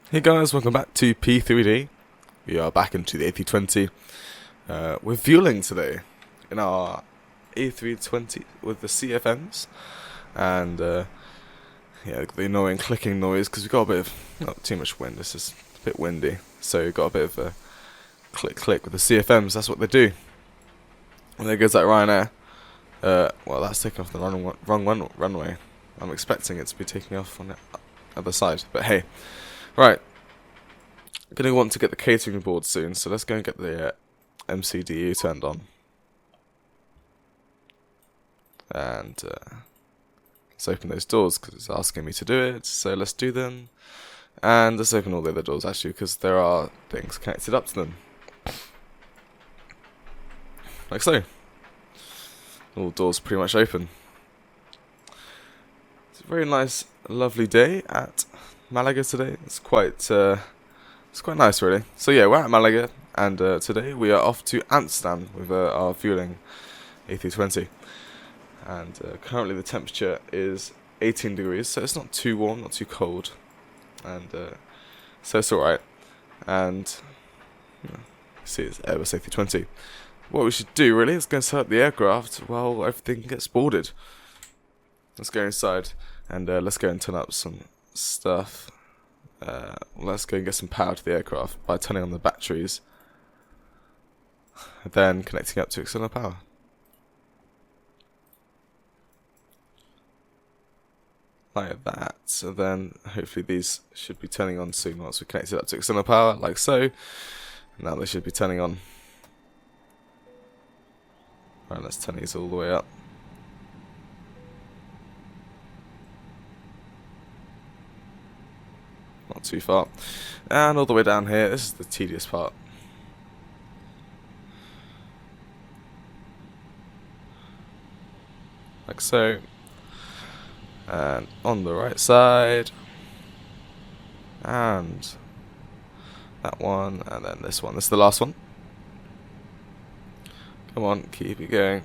Hey guys, welcome back to P3D. We are back into the A320 with Vueling today in our A320 with the CFMs and yeah, the annoying clicking noise because we've got a bit of, not too much wind, it's just a bit windy, so we've got a bit of a click with the CFMs. That's what they do. And there goes that Ryanair. Well, that's taking off the wrong runway. I'm expecting it to be taking off on the other side, but hey. Right, going to want to get the catering board soon, so let's go and get the MCDU turned on. And let's open those doors because it's asking me to do it, so let's do them. And let's open all the other doors actually because there are things connected up to them. Like so. All doors pretty much open. It's a very nice, lovely day at Malaga today. It's quite nice really. So yeah, we're at Malaga and today we are off to Amsterdam with our Vueling A320. And currently the temperature is 18 degrees, so it's not too warm, not too cold. And so it's alright. And see, it's Airbus A320. What we should do really is go and set up the aircraft while everything gets boarded. Let's go inside and let's go and turn up some stuff. Let's go and get some power to the aircraft by turning on the batteries, then connecting up to external power. Like that. So then hopefully these should be turning on soon once we connect it up to external power, like so. Now they should be turning on. Right, let's turn these all the way up. Not too far. And all the way down here, this is the tedious part. Like so. And on the right side. And that one, and then this one. This is the last one. Come on, keep it going.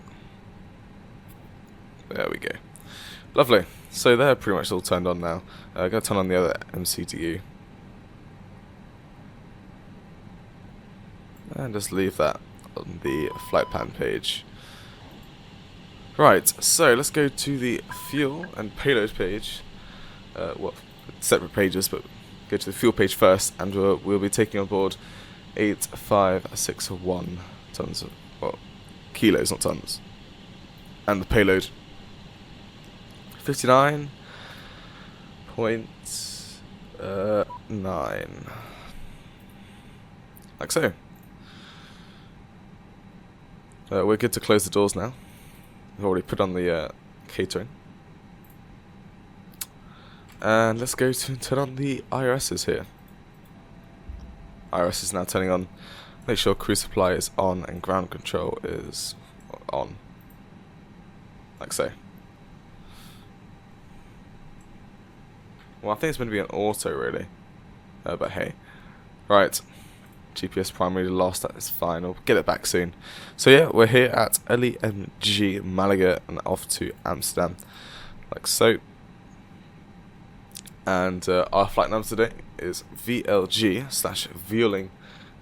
There we go. Lovely. So they're pretty much all turned on now. I'm going to turn on the other MCDU. And just leave that on the flight plan page. Right, so let's go to the fuel and payload page. Well, separate pages, but go to the fuel page first, and we'll be taking on board 8561 tons of, well, kilos, not tons. And the payload 59.9. Like so. We're good to close the doors now. We've already put on the catering. And let's go to turn on the IRSs here. IRS is now turning on. Make sure crew supply is on and ground control is on. Like so. Well, I think it's going to be an auto really. But hey. Right. GPS primary lost, that is fine. I'll get it back soon. So yeah, we're here at LEMG Malaga and off to Amsterdam. Like so. And our flight number today is VLG/Vueling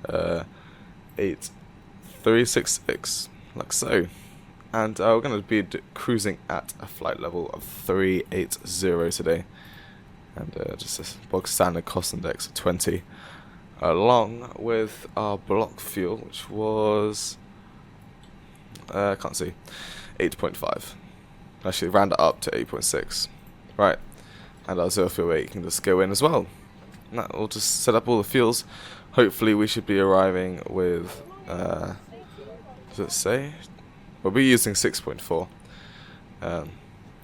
8366. Like so. And we're going to be cruising at a flight level of 380 today. And just a bog standard cost index of 20. Along with our block fuel, which was, can't see, 8.5. Actually, round it up to 8.6. Right, and our zero fuel weight can just go in as well. And that will just set up all the fuels. Hopefully, we should be arriving with, does it say? We'll be using 6.4.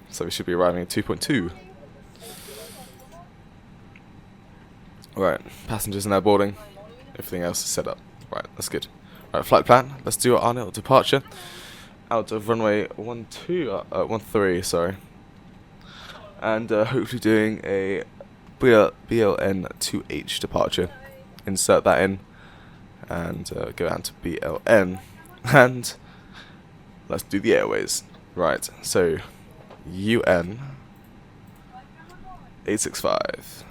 So we should be arriving at 2.2. Right, passengers are now boarding. Everything else is set up. Right, that's good. Right, flight plan. Let's do our Arnold departure. Out of runway 13, sorry. And hopefully doing a BLN 2H departure. Insert that in. And go down to BLN. And let's do the airways. Right, so UN 865.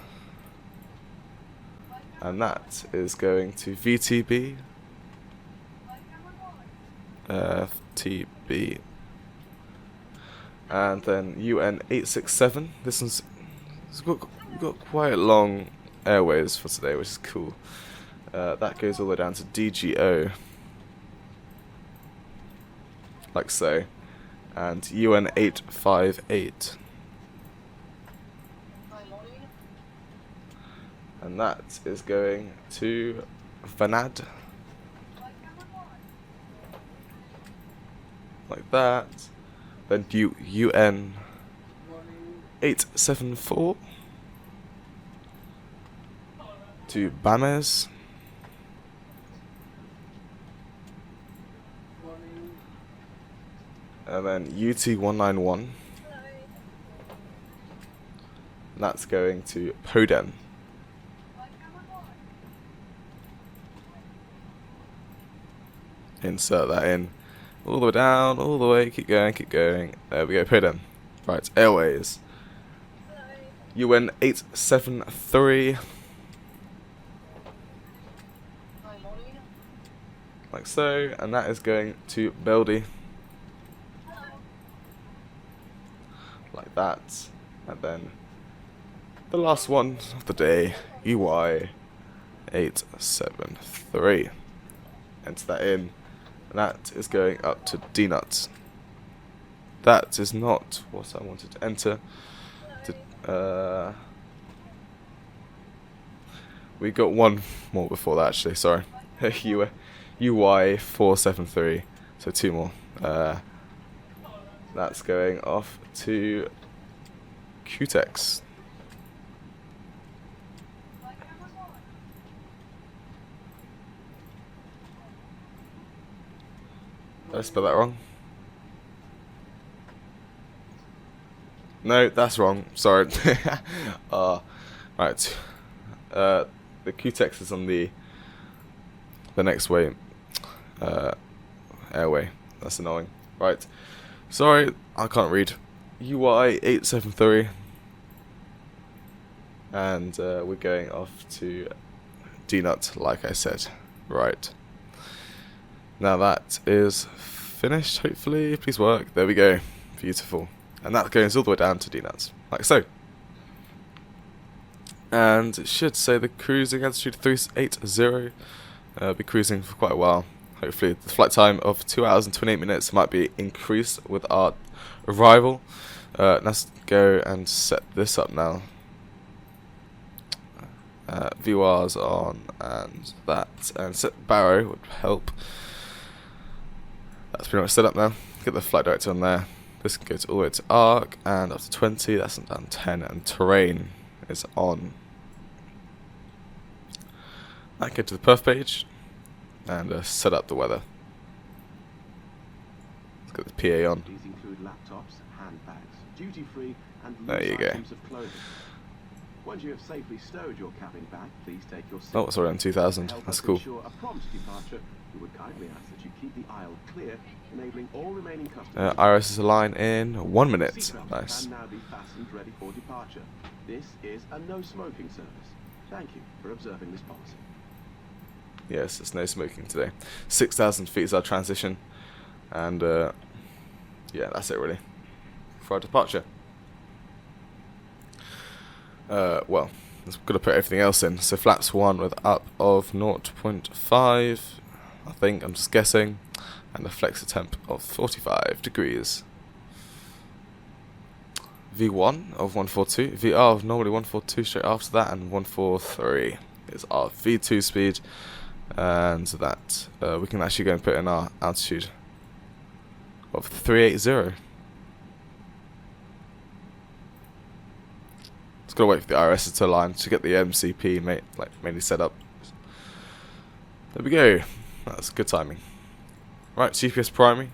and that is going to VTB, FTB, and then UN867. This one's got quite long airways for today, which is cool. That goes all the way down to DGO, like so, and UN858. And that is going to Vanad, like that. Then UN874 to Bames, and then UT191. And that's going to Podem. Insert that in, all the way down, all the way, keep going, keep going. There we go, Podem. Right, airways. UN873. Like so, and that is going to Beldy. Like that. And then the last one of the day, UI873. Enter that in. And that is going up to D-Nuts. That is not what I wanted to enter. We got one more before that, actually, sorry. UI473, so two more. That's going off to Qtex. Did I spell that wrong? No, that's wrong. Sorry. Right. The Qtex is on the next way. Airway. That's annoying. Right. Sorry, I can't read. UI873. And we're going off to D-Nut, like I said. Right. Now that is finished, hopefully. Please work. There we go. Beautiful. And that goes all the way down to D-Nuts, like so. And it should say the cruising altitude 380. Be cruising for quite a while. Hopefully the flight time of 2 hours and 28 minutes might be increased with our arrival. Let's go and set this up now. VOR's on, and that, and set Barrow would help. That's pretty much set up now. Get the flight director on there. This can go all the way to arc and up to 20. That's down 10, and terrain is on. I go to the perf page and set up the weather. Let's get the PA on. These include laptops, handbags, duty-free, and there you go. items of clothing. Once you have safely stowed your cabin bag, please take your seat. Oh, it's already on 2000. That's cool. To ensure a prompt departure, we would kindly ask that you keep the aisle clear, enabling all remaining customers. Iris is aligned in 1 minute. Nice. Can now be fastened ready for departure. This is a no smoking service. Thank you for observing this policy. Yes, it's no smoking today. 6,000 feet is our transition, and yeah, that's it really for our departure. Well, we've got to put everything else in. So flaps 1 with up of 0.5, I think, I'm just guessing, and a flexor temp of 45 degrees. V1 of 142, VR of normally 142 straight after that, and 143 is our V2 speed, and that we can actually go and put in our altitude of 380. Just gotta wait for the IRS to align to get the MCP mainly set up. There we go. That's good timing. Right, GPS primary.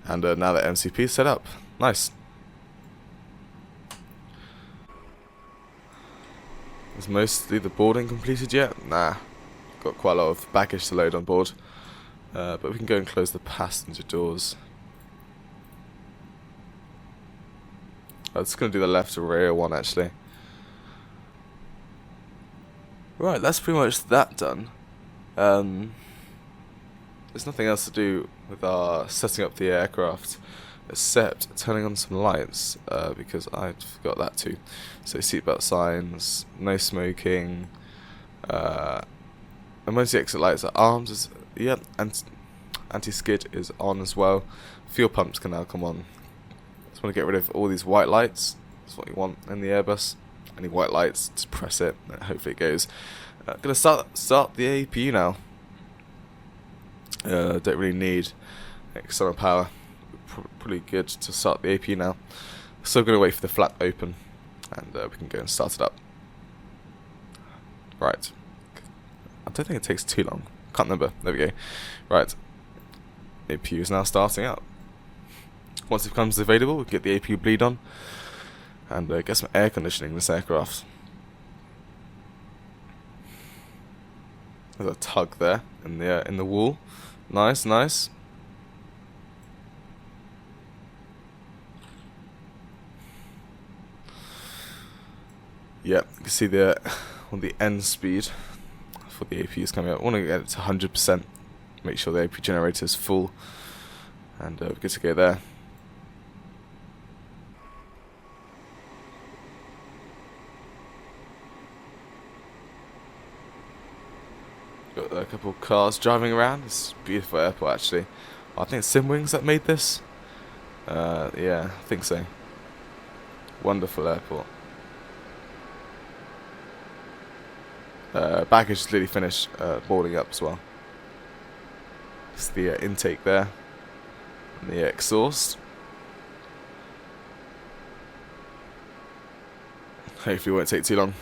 And now the MCP is set up. Nice. Is mostly the boarding completed yet? Nah. Got quite a lot of baggage to load on board. But we can go and close the passenger doors. I'm just going to do the left rear one actually. Right, that's pretty much that done. There's nothing else to do with our setting up the aircraft except turning on some lights, because I forgot that too. So seatbelt signs, no smoking, emergency exit lights are armed, and anti-skid is on as well. Fuel pumps can now come on. Just want to get rid of all these white lights. That's what you want in the Airbus. Any white lights, just press it and hopefully it goes. Gonna start the APU now. Don't really need external power. Pretty good to start the APU now. So gonna wait for the flap open, and we can go and start it up. Right. I don't think it takes too long. Can't remember. There we go. Right. APU is now starting up. Once it becomes available, we can get the APU bleed on and get some air conditioning in this aircraft. There's a tug there in the wall. Nice, nice. Yeah, you can see the end speed for the APU is coming up. I want to get it to 100%. Make sure the APU generator is full, and we're good to go there. Got a couple of cars driving around. It's a beautiful airport actually. I think it's Simwings that made this. Yeah, I think so. Wonderful airport. Baggage is literally finished boarding up as well. It's the intake there, and the exhaust. Hopefully it won't take too long.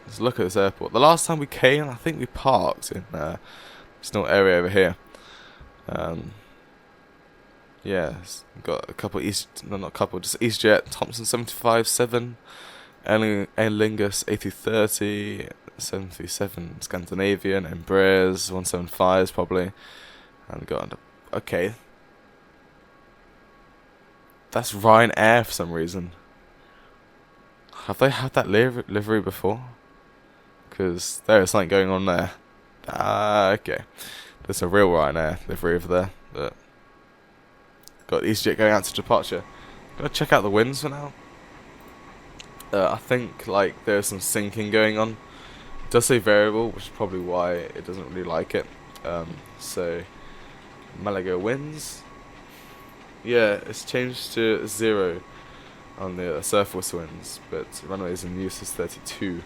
Let's look at this airport. The last time we came, I think we parked in this little area over here. Yeah, got a couple just EasyJet, Thompson 757, Aer Lingus A330, 737 Scandinavian, Embraers 175s probably, and got okay. That's Ryanair for some reason. Have they had that livery before? Because there is something going on there. Okay. There's a real Ryanair livery over there. But got EasyJet going out to departure. Gonna check out the winds for now. I think like there's some sinking going on. It does say variable, which is probably why it doesn't really like it. So Malaga winds. Yeah, it's changed to 0 on the surface winds, but runways in use is 32.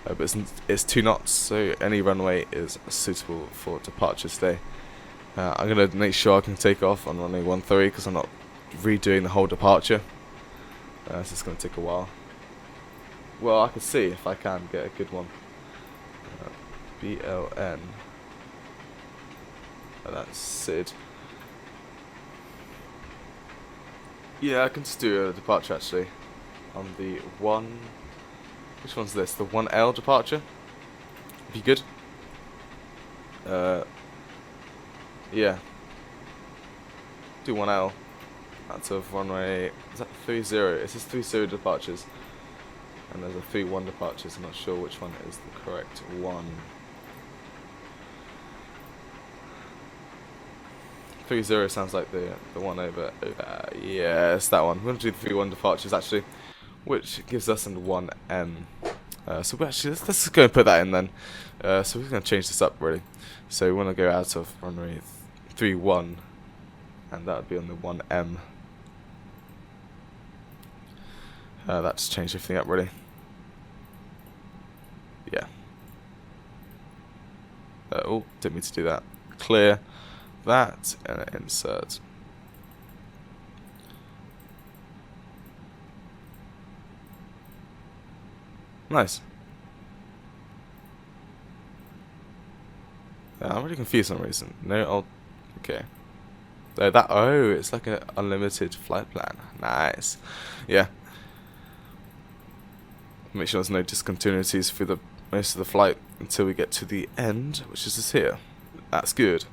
But it's 2 knots, so any runway is suitable for departure today. I'm going to make sure I can take off on runway 13 because I'm not redoing the whole departure. So it's going to take a while. Well, I can see if I can get a good one. BLN. That's Sid. Yeah, I can just do a departure actually. On the 1... Which one's this? The 1L departure? Be good. Yeah. Do 1L. Out of runway... Is that 30? It says 30 departures. And there's a 31 departures. I'm not sure which one is the correct one. 30 sounds like the one over... yeah, it's that one. We're going to do the 31 departures actually, which gives us an 1M. So we actually, let's just go and put that in then. So we're going to change this up really. So we want to go out of runway 31, and that would be on the 1M. That's changed everything up really. Yeah. Oh, didn't mean to do that. Clear that and insert. Nice. I'm really confused for some reason. No, okay. Oh, it's like an unlimited flight plan. Nice. Yeah. Make sure there's no discontinuities through the most of the flight until we get to the end, which is just here. That's good.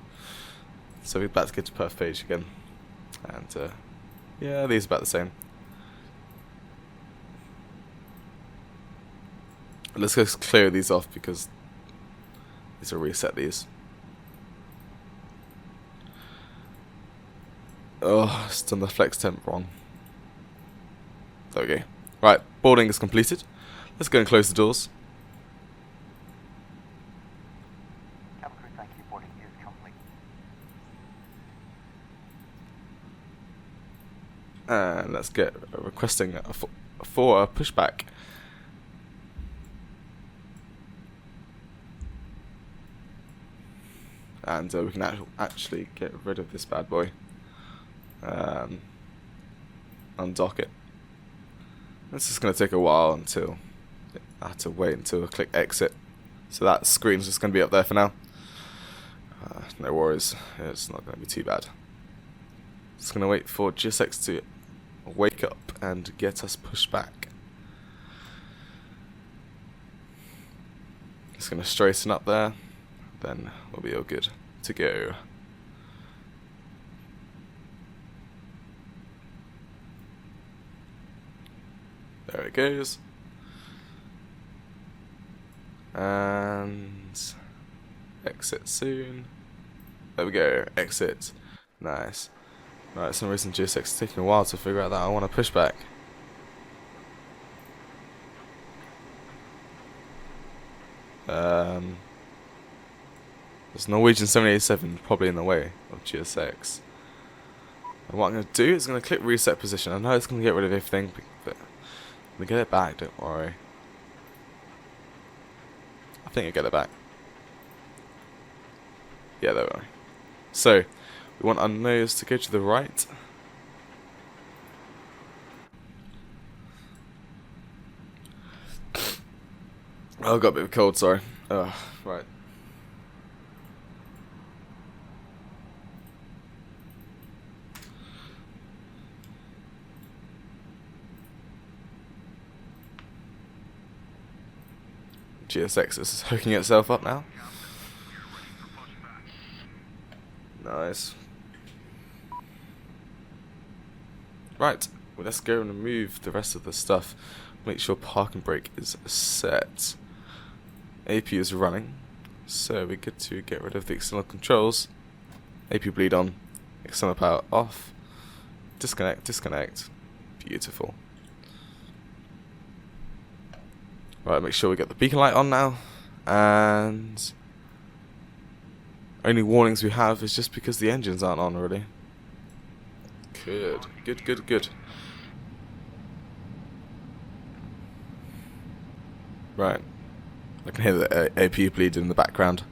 So we're about to get to Perth page again. And yeah, these are about the same. Let's go clear these off because these will reset these. Oh, it's done the flex temp wrong. There we go. Right, boarding is completed. Let's go and close the doors. Cabin crew, thank you. Boarding is complete. And let's get requesting for a pushback. And we can actually get rid of this bad boy. Undock it. This is going to take a while until I have to wait until I click exit. So that screen's just going to be up there for now. No worries, it's not going to be too bad. Just going to wait for GSX to wake up and get us pushed back. Just going to straighten up there, then we'll be all good to go. There it goes. And exit soon. There we go, exit. Nice. Right, for some reason GSX is taking a while to figure out that I want to push back. There's Norwegian 787 probably in the way of GSX. And what I'm going to do is I'm going to click reset position. I know it's going to get rid of everything, but we get it back, don't worry. I think I get it back. Yeah, there we are. So, we want our nose to go to the right. Oh, I got a bit of a cold, sorry. Right. GSX is hooking itself up now. Nice. Right, well, let's go and remove the rest of the stuff. Make sure park and brake is set. AP is running, so we're good to get rid of the external controls. AP bleed on, external power off. Disconnect, disconnect. Beautiful. Right, make sure we get the beacon light on now, and only warnings we have is just because the engines aren't on already. Good, good, good, good. Right, I can hear the AP bleed in the background.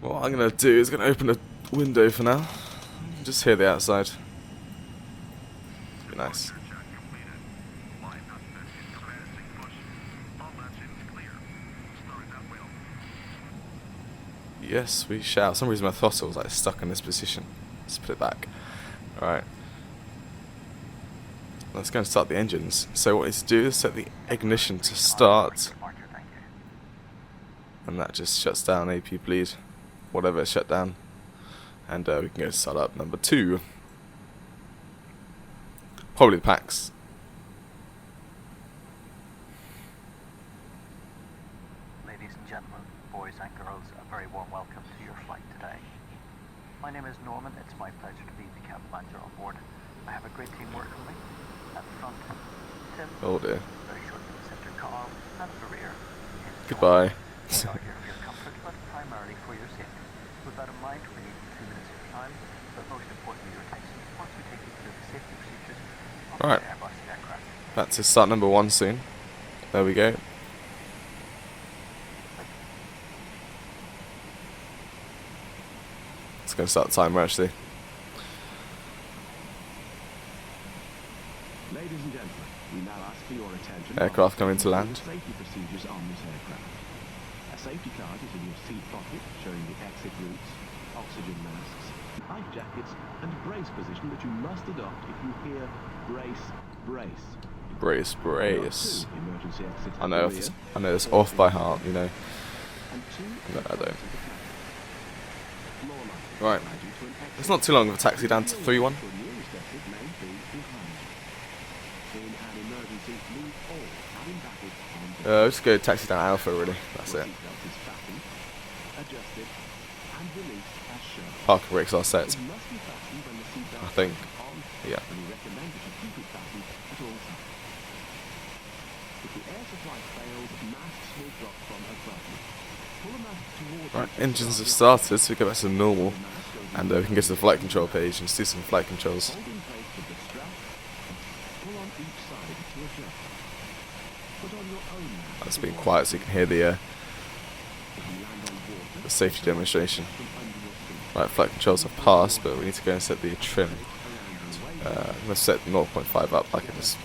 What I'm going to do is going to open a window for now, just hear the outside. Be nice. Yes, we shall. For some reason my throttle was like stuck in this position. Let's put it back. Alright. Let's go and start the engines. So what we need to do is set the ignition to start. And that just shuts down AP bleed. Whatever, shut down. And we can go start up number 2. Probably the packs. Ladies and gentlemen, boys and girls, a very warm welcome to your flight today. My name is Norman. It's my pleasure to be the cabin manager on board. I have a great team working with me. At the front, Tim. Oh dear. Very shortly in the center, Carl. And at the rear is Goodbye. We are here for your comfort, but primarily for your safety. With that in mind, we need 2 minutes of your time, but most importantly, your attention once we take you through the safety procedures of Right. the Airbus aircraft. That's to start number 1 soon. There we go. It's going to start the timer actually. Ladies and gentlemen, we now ask for your attention. Aircraft coming to land. Safety procedures on this aircraft. A safety card is in your seat pocket, showing the exit routes, oxygen masks, life jackets, and brace position that you must adopt if you hear brace, brace. Brace, brace. Two emergency exits I at know, the rear, I know this off by heart, you know. and 2 No, I don't. exits at the cabin. Floor lighting Right. guide you to an exit. It's not too long of a taxi down to 3-1. Your nearest exit may be behind you. In an emergency, leave all cabin baggage on Just go taxi down Alpha, really. That's Your it. seatbelt is fastened, adjusted, and released as shown. Parking brakes are set. It must be fastened when the seatbelt I think. is on, Yeah. and we recommend that you keep it fastened at all times. If the air supply fails, masks will drop from above you. Pull a mask towards Right, you to engines have start started, so we go back to normal. the mask goes And we can get to the flight control page and see some flight controls. Hold in place with the strap. Pull on each side to adjust. Put on your own mask. It's been quiet so you can hear If you land on water, the safety demonstration. from under your seat. Right, flight controls have passed, but we need to go and set the trim. Around your waist. I'm going to set 0.5 up. I can just...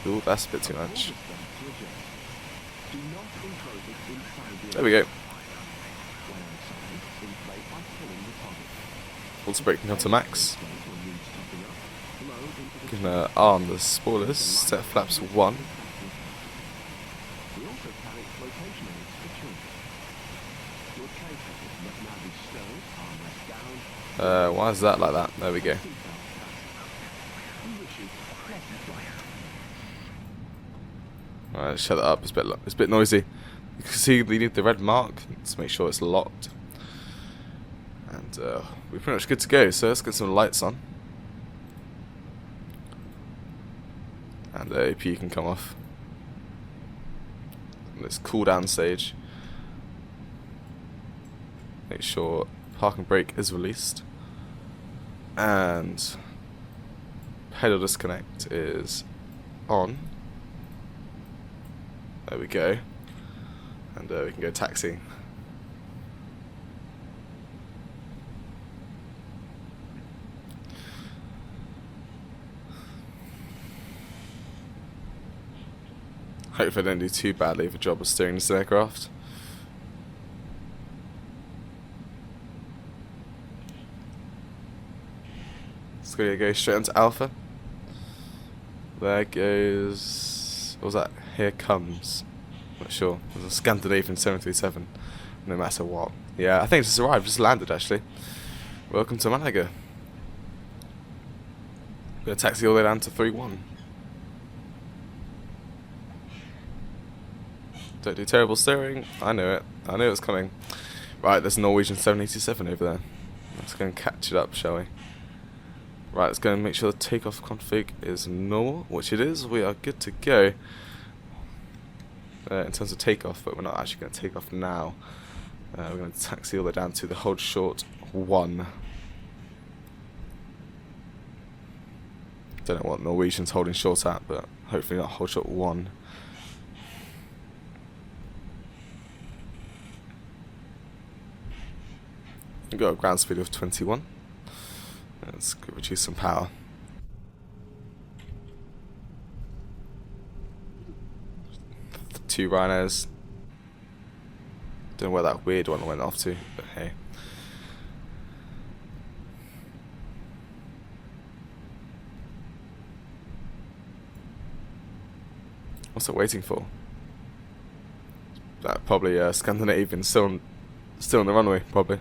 Ooh, that's a bit too Hold much. the strap to adjust. Do not enclose it inside the There we go. When outside, inflate by pulling the toggle. Auto brake can come to max. Inflate when needs topping up. Load into the We can arm the spoilers. Set flaps 1. We also carry flotation aids for children. Your tray tables must now be stowed, armrest down, Why is that like that? There we go. seatbelt fastened. We wish you a pleasant flight. Alright, shut that up. It's a bit noisy. You can see we need the red mark to make sure it's locked. And we're pretty much good to go. So let's get some lights on. And AP can come off. And this cool down stage. Make sure parking brake is released. And Payload disconnect is on. There we go. And we can go taxiing. Hopefully I don't do too badly of a job of steering this aircraft. It's going to go straight onto Alpha. There goes... What was that? Here comes. Not sure. There's a Scandinavian 737. No matter what. Yeah, I think it's just arrived. Just landed actually. Welcome to Malaga. Gonna taxi all the way down to 3-1. Don't do terrible steering. I knew it. I knew it was coming. Right, there's a Norwegian 787 over there. Let's go and catch it up, shall we? Right, let's go and make sure the takeoff config is normal, which it is. We are good to go in terms of takeoff, but we're not actually going to take off now. We're going to taxi all the way down to the hold short 1. Don't know what Norwegian's holding short at, but hopefully not hold short 1. We've got a ground speed of 21. Let's reduce some power. The 2 Rhinos. Don't know where that weird one went off to, but hey. What's it waiting for? That probably Scandinavian still on the runway, probably.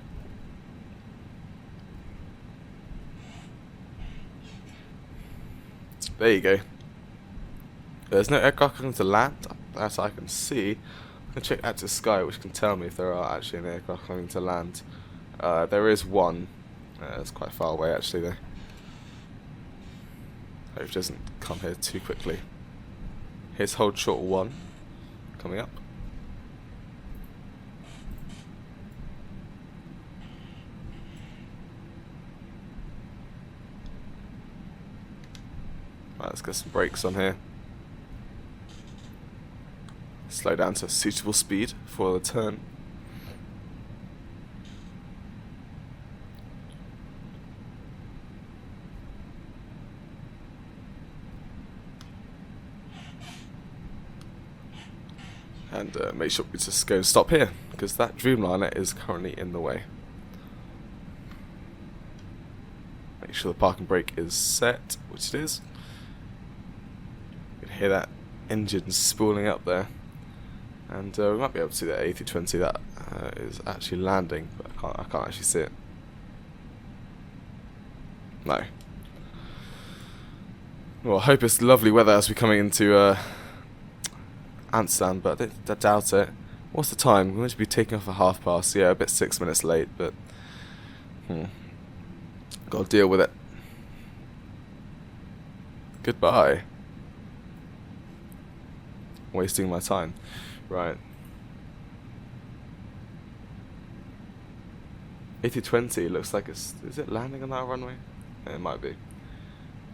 There you go. There's no aircraft coming to land, as I can see. I can check out to sky, which can tell me if there are actually an aircraft coming to land. There is one. It's quite far away actually though. Hope it doesn't come here too quickly. Here's hold short 1 coming up. Right, let's get some brakes on here. Slow down to a suitable speed for the turn. And make sure we just go and stop here, because that Dreamliner is currently in the way. Make sure the parking brake is set, which it is. You can hear that engine spooling up there. And we might be able to see that A320 that is actually landing, but I can't actually see it. No. Well, I hope it's lovely weather as we're coming into Amsterdam, but I doubt it. What's the time? We're going to be taking off at 1:30. Yeah, a bit 6 minutes late, but gotta deal with it. Goodbye. Wasting my time. Right. A320 looks like is it landing on that runway? It might be.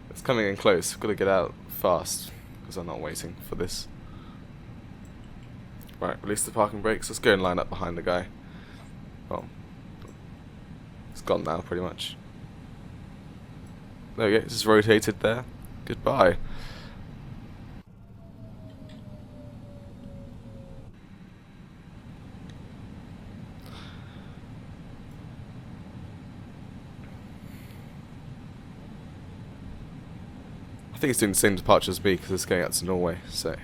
It's coming in close. I've got to get out fast because I'm not waiting for this. Right, release the parking brakes. Let's go and line up behind the guy. Well, it's gone now, pretty much. There we go. Just rotated there. Goodbye. I think it's doing the same departure as me because it's going out to Norway. So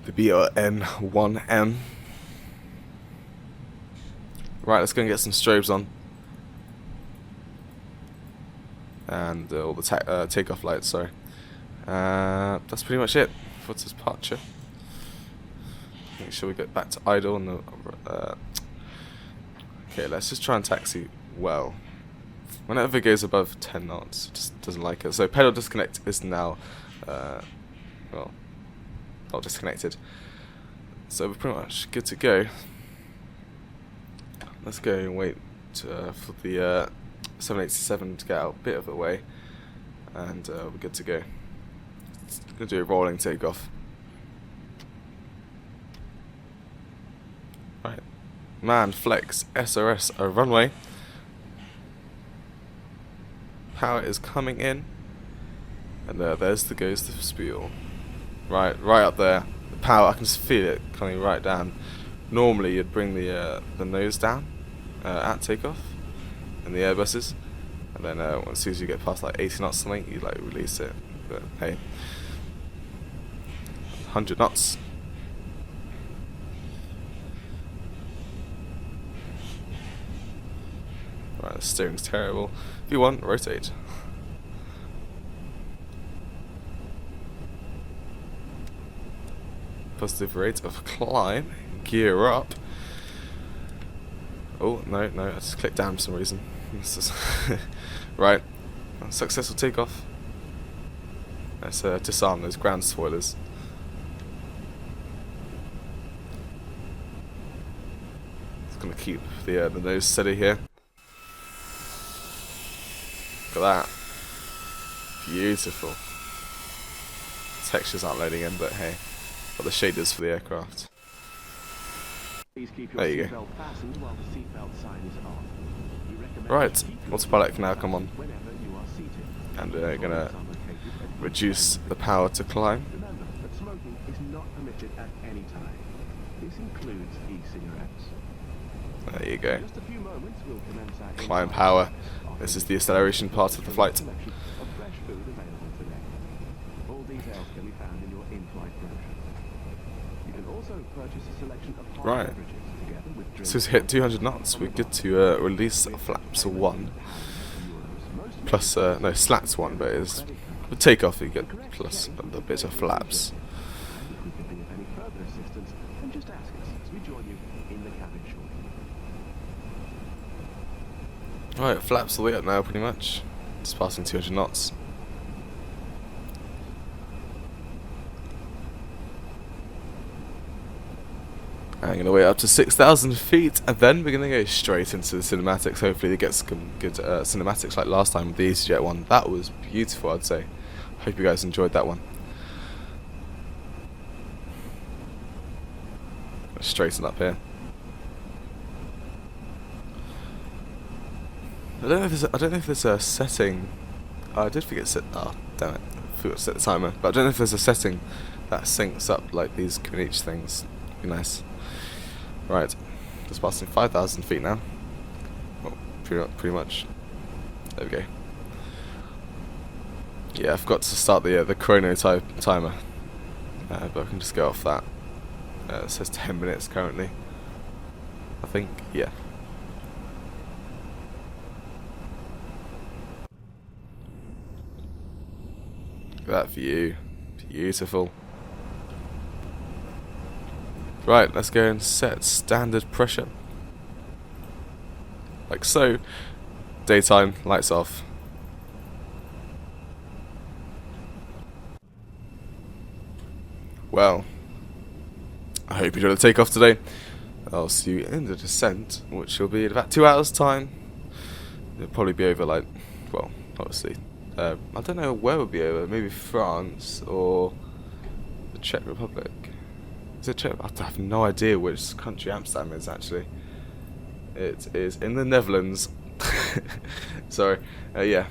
the BRN1M. Right, let's go and get some strobes on. And all the takeoff lights, sorry. That's pretty much it for this departure. Make sure we get back to idle. And okay, let's just try and taxi well. Whenever it goes above 10 knots, it just doesn't like it. So pedal disconnect is now, well, not disconnected. So we're pretty much good to go. Let's go and wait for the 787 to get out a bit of the way, and we're good to go. Gonna do a rolling takeoff. Right, man, flex, SRS, a runway. Power is coming in, and goes the spiel. Right up there. The power, I can just feel it coming right down. Normally, you'd bring the nose down at takeoff in the Airbuses, and then as soon as you get past like 80 knots something, you like release it. But hey, 100 knots. Right, the steering's terrible. If you want, rotate. Positive rate of climb. Gear up. Oh, no, I just clicked down for some reason. Right. Successful takeoff. Let's disarm those ground spoilers. Just gonna keep the nose steady here. Look at that. Beautiful. Textures aren't loading in, but hey. Got the shaders for the aircraft. There you go. Right, autopilot can now come on. And we're gonna reduce the power to climb. Remember that smoking is not permitted at any time. This includes e-cigarettes. There you go. Just a few moments, we'll commence our Climb power. This is the acceleration part of the flight. selection of fresh food available today. All details can be found in your in-flight brochure. You can also purchase a selection of hot Right. beverages together with drinks. So to hit 200 knots, we're good to release flaps 1. Plus, no, slats 1, but it's with takeoff you get plus a bit of flaps. If we can be of any further assistance, then just ask us as we join you in the cabin shortly. Right, flaps all the way up now, pretty much. Just passing 200 knots. I'm going to wait up to 6,000 feet, and then we're going to go straight into the cinematics. Hopefully they get some good cinematics like last time with the EasyJet one. That was beautiful, I'd say. Hope you guys enjoyed that one. Straighten up here. I don't know if there's a setting. I did forget to set. Oh, damn it! I forgot to set the timer. But I don't know if there's a setting that syncs up like these each things. Be nice. Right, just passing 5,000 feet now. Well, pretty much. There we go. Yeah, I forgot to start the chrono timer, but I can just go off that. It says 10 minutes currently. I think, yeah. Look at that view, beautiful. Right, let's go and set standard pressure. Like so. Daytime, lights off. Well, I hope you enjoyed the takeoff today. I'll see you in the descent, which will be in about 2 hours' time. It'll probably be over, like, well, obviously, I don't know where we'll be over. Maybe France or the Czech Republic. Is it Czech? I have no idea which country Amsterdam is actually. It is in the Netherlands. Sorry. Yeah.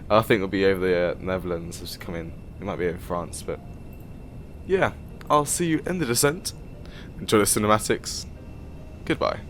I think it'll be over the Netherlands as we come in. It might be over France, but yeah. I'll see you in the descent. Enjoy the cinematics. Goodbye.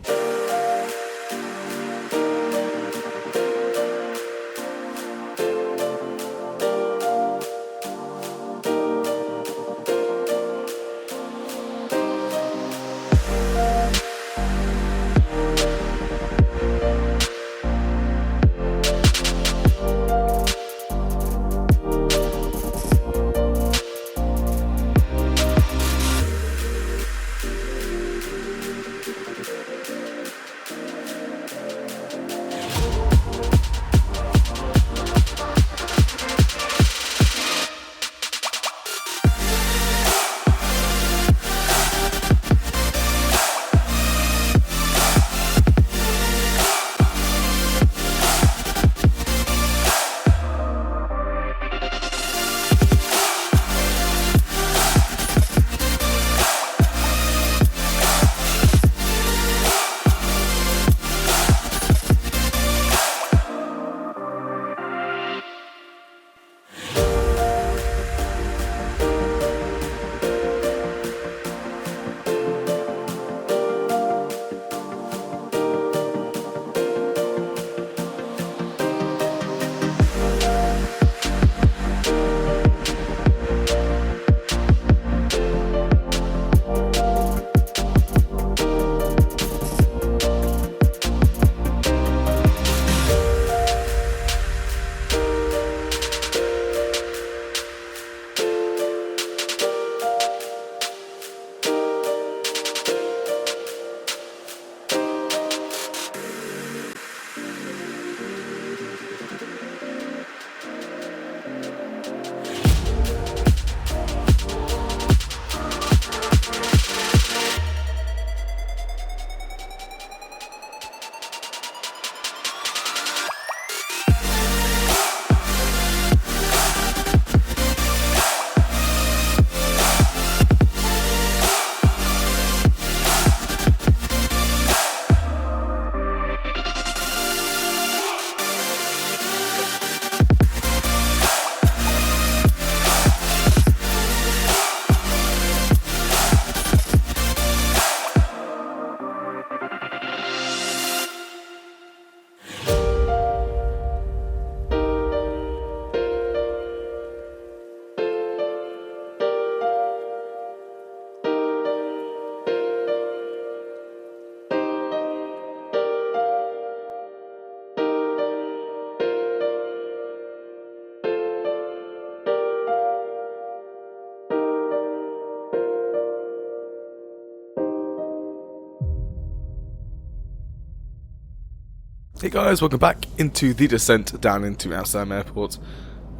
Hey guys, welcome back into the descent down into Amsterdam Airport,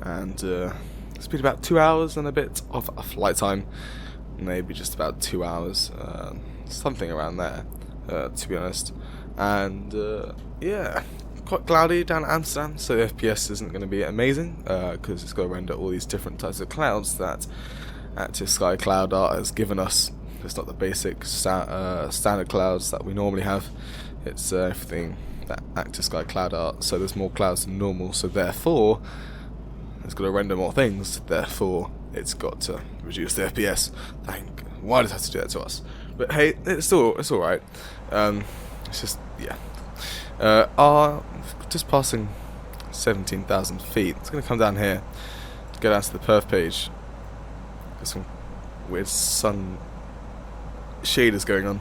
and it's been about 2 hours and a bit of a flight time, maybe just about 2 hours, something around there, to be honest, and yeah, quite cloudy down at Amsterdam, so the FPS isn't going to be amazing, because it's got to render all these different types of clouds that Active Sky Cloud Art has given us. It's not the basic standard clouds that we normally have, it's everything that Active Sky Cloud Art, so there's more clouds than normal, so therefore it's got to render more things, therefore it's got to reduce the FPS. Why does it have to do that to us? But hey, it's alright. It's just, yeah. Just passing 17,000 feet. It's going to come down here to go down to the perf page. There's some weird sun shaders going on.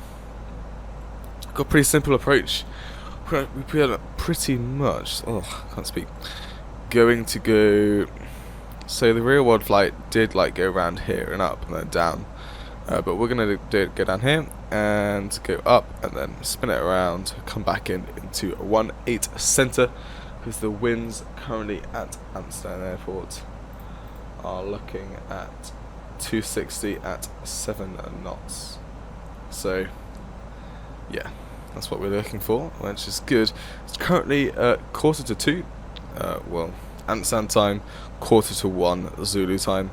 Got a pretty simple approach. We pretty much, can't speak, going to go, so the real world flight did like go around here and up and then down, But we're going to go down here and go up and then spin it around, come back into 1-8 center, because the winds currently at Amsterdam Airport are looking at 260 at 7 knots. So yeah, that's what we're looking for, which is good. It's currently 1:45, well, Amsterdam time, 1:45 Zulu time.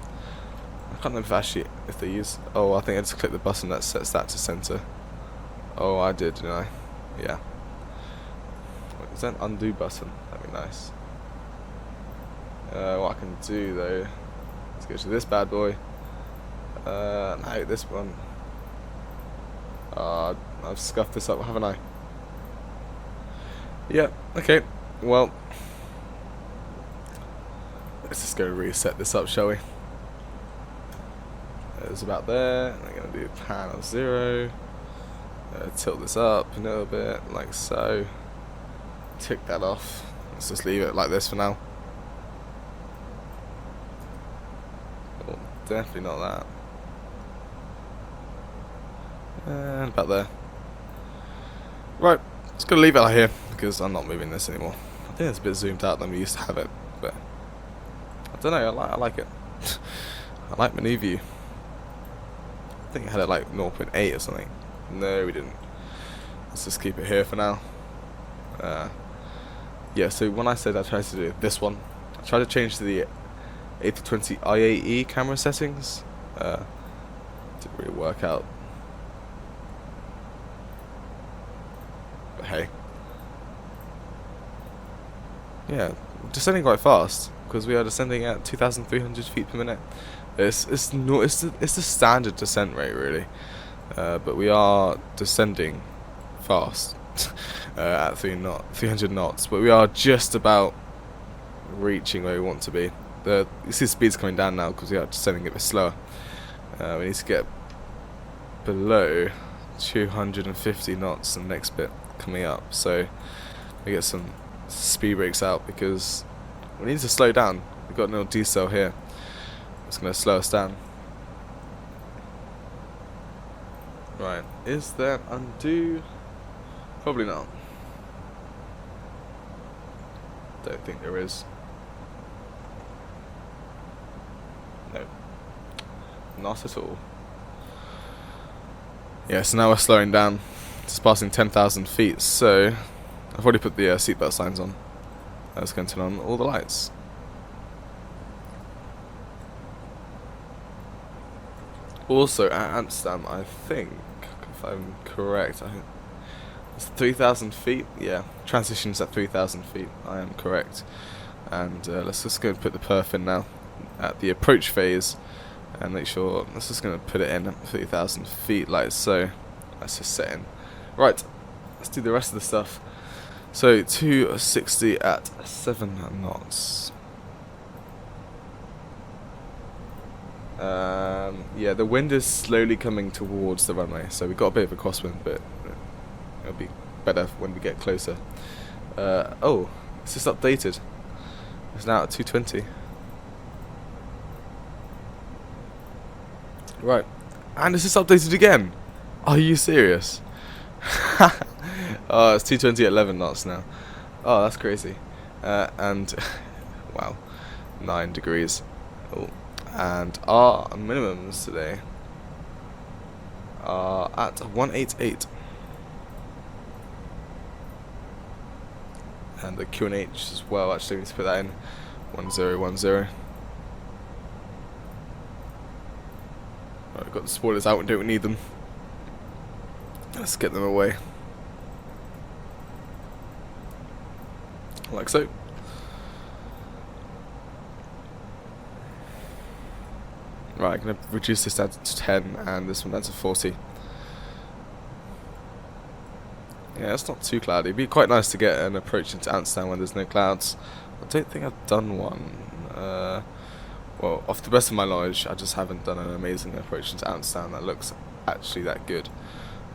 I can't remember if they use. Oh, I think I just clicked the button that sets that to center. Oh, I did, didn't I? Yeah. Wait, is that an undo button? That'd be nice. What I can do though, let's go to this bad boy. No, this one. I've scuffed this up, haven't I? Yeah. Okay. Well, let's just go reset this up, shall we? It's about there. I'm going to do panel 0. Tilt this up a little bit, like so. Tick that off. Let's just leave it like this for now. Oh, definitely not that. And about there. Right, just going to leave it out here because I'm not moving this anymore. I think it's a bit zoomed out than we used to have it, but I don't know. I like it. I like my new view. I think I had it like 0.8 or something. No, we didn't. Let's just keep it here for now. Yeah, so when I said I tried to do this one, I tried to change to the A320 IAE camera settings. Didn't really work out. But hey. Yeah, descending quite fast because we are descending at 2,300 feet per minute. It's the standard descent rate really, but we are descending fast at 300 knots. But we are just about reaching where we want to be. You see the speed's coming down now because we are descending a bit slower. We need to get below 250 knots in the next bit coming up. So we get some speed brakes out because we need to slow down. We've got no decel here. It's going to slow us down. Right, is there undo? Probably not. Don't think there is. No. Not at all. Yeah, so now we're slowing down. It's passing 10,000 feet, so I've already put the seatbelt signs on. I was going to turn on all the lights. Also at Amsterdam, I think, if I'm correct, I think it's 3,000 feet. Yeah, transitions at 3,000 feet. I am correct. And let's just go and put the perf in now at the approach phase, and make sure. Let's just going to put it in at 3,000 feet, like so. Let's just set in. Right, let's do the rest of the stuff. So 260 at 7 knots. Yeah, the wind is slowly coming towards the runway, so we've got a bit of a crosswind, but it'll be better when we get closer. Oh, it's just updated. It's now at 220. Right, and it's just updated again. Are you serious? Oh, it's 220 at 11 knots now. Oh, that's crazy. And wow, 9 degrees. Oh. And our minimums today are at 188. And the QNH as well, actually, we need to put that in 1010. Right, we've got the spoilers out, we don't need them. Let's get them away. Like so. Right, I'm going to reduce this down to 10 and this one down to 40. Yeah, it's not too cloudy. It'd be quite nice to get an approach into Amsterdam when there's no clouds. I don't think I've done one. Well, off the best of my knowledge, I just haven't done an amazing approach into Amsterdam that looks actually that good.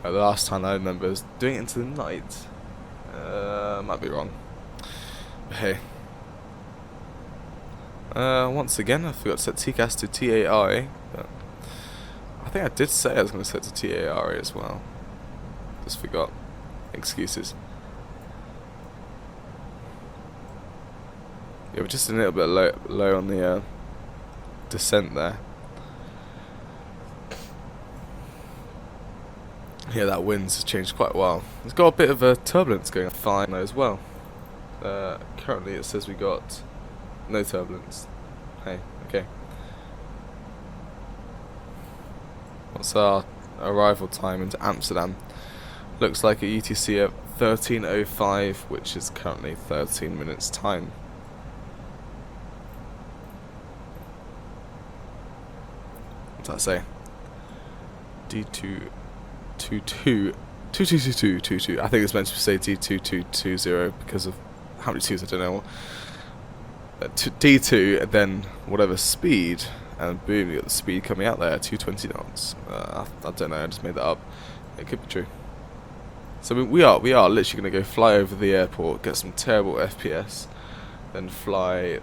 The last time I remember was doing it into the night. Might be wrong. But hey. Once again, I forgot to set TCAS to TAI. But I think I did say I was going to set to TARA as well. Just forgot. Excuses. Yeah, we're just a little bit low on the descent there. Yeah, that wind's changed quite a while. It's got a bit of a turbulence going fine though as well. Currently it says we got no turbulence. Hey, okay. What's our arrival time into Amsterdam? Looks like a UTC of 13:05, which is currently 13 minutes time. What's that say? D2 2222. I think it's meant to say D2220 because of how many twos I don't know. D2 and then whatever speed, and boom, you got the speed coming out there, 220 knots. I don't know, I just made that up. It could be true. So we are literally going to go fly over the airport, get some terrible FPS, then fly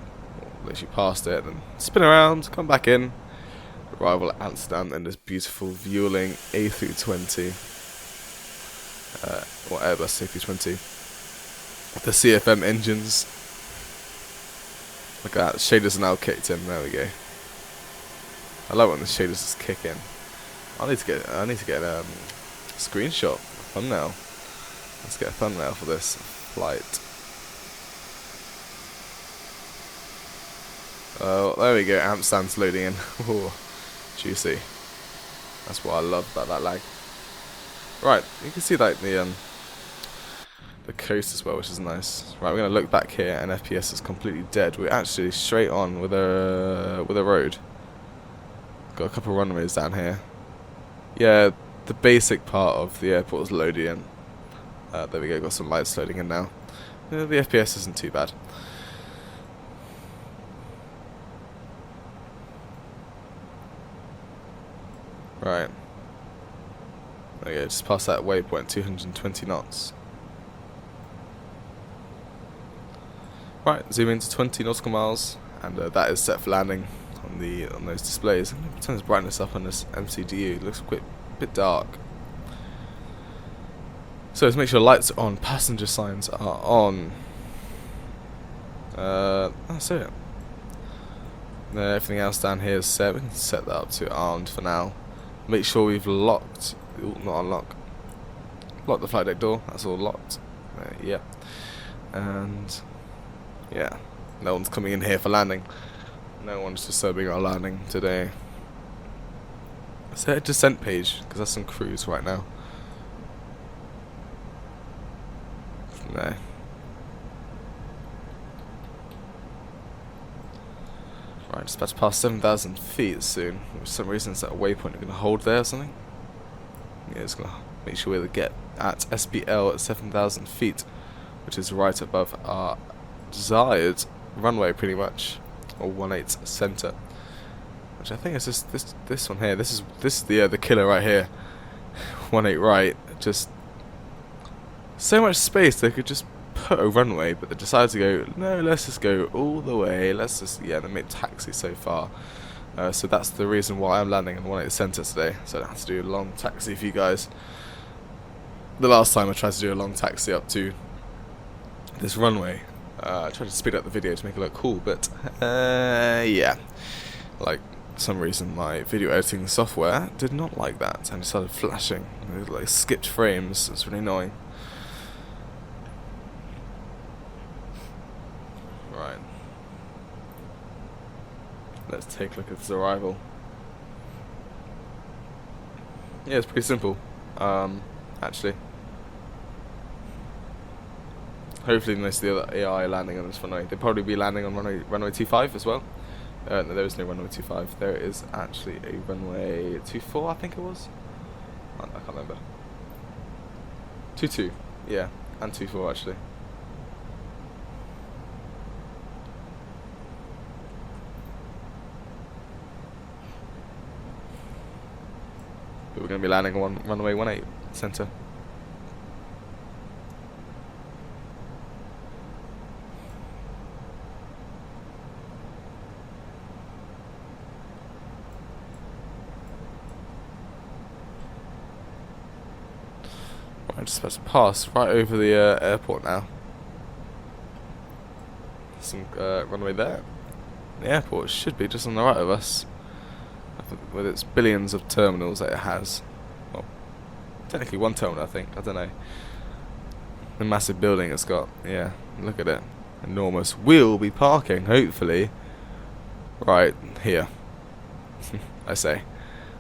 literally past it, and spin around, come back in. Arrival at Amsterdam in this beautiful Vueling A320 or Airbus A320. The CFM engines. Look at that, shaders are now kicked in. There we go. I love when the shaders just kick in. I need to get a screenshot, a thumbnail. Let's get a thumbnail for this flight. Oh, there we go. Amsterdam's loading in. Ooh, juicy. That's what I love about that lag. Right, you can see like the coast as well, which is nice. Right, we're gonna look back here, and FPS is completely dead. We're actually straight on with a road. Got a couple of runways down here. Yeah, the basic part of the airport is loading in. There we go. Got some lights loading in now. The FPS isn't too bad. Right. There we go, just past that waypoint, 220 knots. Right, zoom into 20 nautical miles, and that is set for landing on those displays. I'm going to turn this brightness up on this MCDU. It looks a bit dark. So let's make sure lights are on, passenger signs are on. That's it. Everything else down here is set. We can set that up to armed for now. Make sure we've locked, not unlock, lock the flight deck door, that's all locked. Yeah. And yeah, no one's coming in here for landing. No one's disturbing our landing today. Set a descent page, because that's some cruise right now. No. Right, just about to pass 7,000 feet soon. For some reason, it's at a waypoint we're going to hold there or something. Yeah, it's going to make sure we get at SBL at 7,000 feet, which is right above our desired runway, pretty much, or 18 center. Which I think is just this one here. This is the killer right here. 18 right. Just so much space they could just put a runway, but they decided to go, no, let's just go all the way, let's just, yeah, they made taxi so far. So that's the reason why I'm landing in 18 center today, so I don't have to do a long taxi for you guys. The last time I tried to do a long taxi up to this runway, I tried to speed up the video to make it look cool, but yeah, like, for some reason my video editing software did not like that, and it started flashing, it like skipped frames. It's really annoying. Right. Let's take a look at this arrival. Yeah, it's pretty simple, actually. Hopefully most of the other AI landing on this runway. They'll probably be landing on runway 25 as well. No, there is no runway 25. There is actually a runway 24, I think it was. I can't remember. 22, yeah, and 24 actually. But we're going to be landing on runway 18 center. Right, just about to pass right over the airport now. Some runway there. The airport should be just on the right of us, with its billions of terminals that it has. Well, technically one terminal, I think. I don't know. The massive building it's got. Yeah, look at it. Enormous. We'll be parking, hopefully, right here. I say.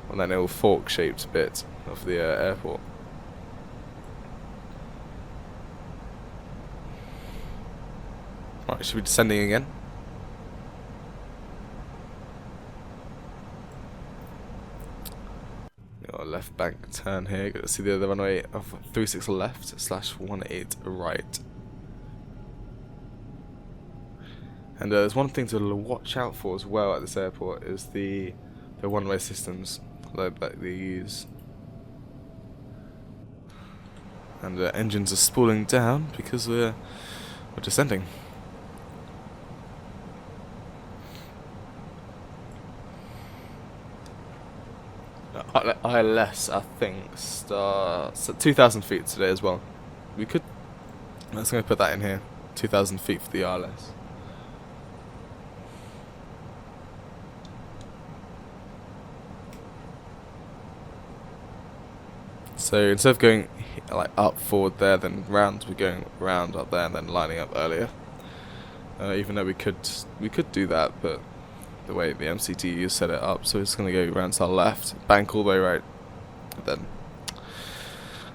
On that little fork-shaped bit of the airport. Right, should we be descending again? Got a left bank turn here. Got to see the other runway of 36 left /18 right. And there's one thing to watch out for as well at this airport is the one-way systems that they use. And the engines are spooling down because we're descending. ILS, I think, starts at 2,000 feet today as well. Let's go put that in here. 2,000 feet for the ILS. So instead of going like up, forward there, then round, we're going round, up there, and then lining up earlier. Even though we could do that, but the way the MCTU set it up, so it's going to go round to our left, bank all the way right, and then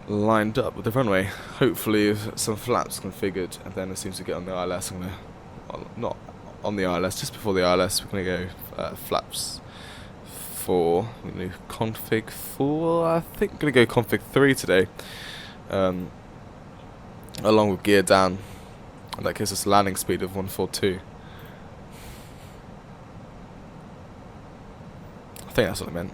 lined up with the runway. Hopefully with some flaps configured, and then as soon as we get on the ILS, I'm going to, not on the ILS, just before the ILS, we're going to go flaps 4, we're going to config 4, I think we're going to go config 3 today, along with gear down, and that gives us a landing speed of 142. I think that's what I meant.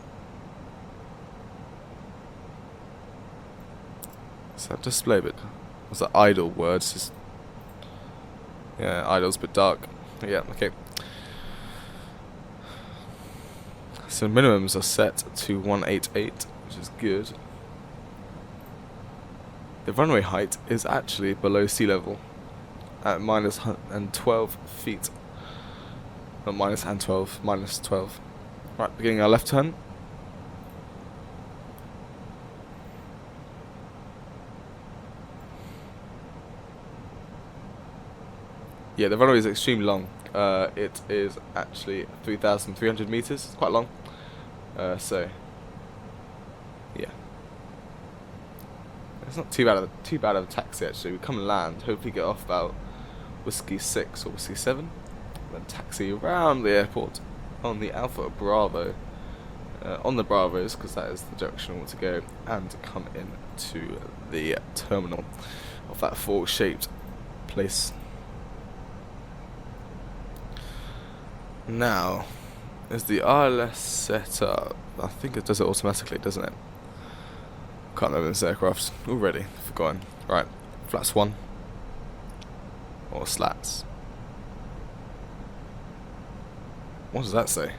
Is that display bit? What's that idle word? It's just, yeah, idle's a bit dark. Yeah, okay. So minimums are set to 188, which is good. The runway height is actually below sea level at minus 12 feet. Not minus and 12, minus 12. Right, beginning our left turn. Yeah, the runway is extremely long. It is actually 3,300 meters. It's quite long. So, yeah, it's not too bad of a taxi actually. We come and land. Hopefully get off about Whiskey 6 or Whiskey 7, then taxi around the airport on the Alpha Bravo, on the Bravos, because that is the direction I want to go, and come in to the terminal of that fork-shaped place. Now, is the ILS set up? I think it does it automatically, doesn't it? Can't remember this aircraft already. Forgotten. Right, flats 1 or slats. What does that say?